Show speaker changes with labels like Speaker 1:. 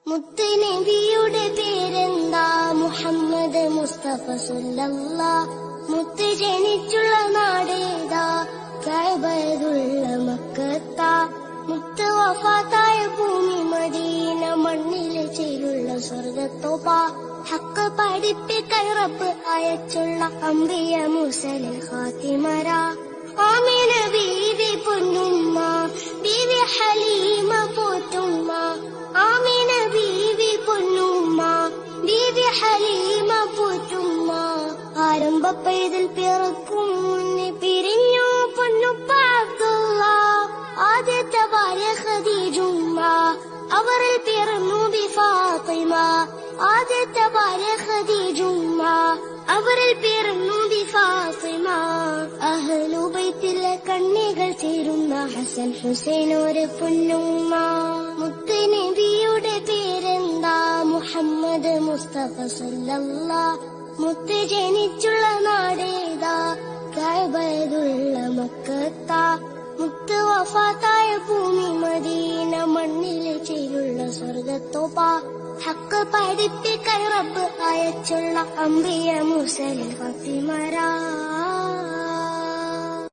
Speaker 1: മുത്ത് നബിയുടെ പേരെന്താ? മുഹമ്മദ് മുസ്തഫ സല്ലല്ലാഹ്. മുത്ത് ജനിച്ചുള്ള നാടേതാ? കഅബയുള്ള മക്കത്താ. മുത്ത് വഫാത്തായ ഭൂമി മദീന, മണ്ണിലെ ചേലുള്ള സ്വർഗത്തോപ്പ. ഹക്ക് പഠിപ്പിക്കാൻ റബ്ബ് അയച്ചുള്ള അംബിയ മുർസലിൽ ഖാതിമര. ആമിന ബീവി പൊന്നുമ്മ, ബീവി ഹലീമ പോറ്റുമ്മ. ആമിന ബീവി പൊന്നുമ്മ, ബീവി ഹലീമ പോറ്റുമ്മ. ആരംഭപ്പേതിൽ പിറക്കും മുന്നേ പിരിഞ്ഞു പൊന്നുപ്പ അബ്ദുള്ള. ആദ്യത്തെ ഭാര്യ ഖദീജുമ്മ, അവരിൽ പിറന്നു ബി ഫാത്തിമ. ആദ്യത്തെ ഭാര്യ ഖദീജുമ്മ, അവരിൽ പിറന്നു ബി ഫാത്തിമ. അഹ്ലു ബൈത്തിലെ കണ്ണികൾ ചേരുന്ന ഹസൻ ഹുസൈൻ ഒരു പൊന്നുമ്മ. മുത്ത് നബിയുടെ പേരെന്താ? മുഹമ്മദ് മുസ്തഫ സല്ലല്ലാഹ്. മുത്ത് ജനിച്ചുള്ള നാടേതാ? കഅബയുള്ള മക്കത്താ. മുത്ത് വഫാത്തായ ഭൂമി മദീന, മണ്ണിലെ ചേലുള്ള സ്വർഗത്തോപ്പ. ഹക്ക് പഠിപ്പിക്കാൻ റബ്ബ് അയച്ചുള്ള അംബിയ മുർസലിൽ ഖാതിമര.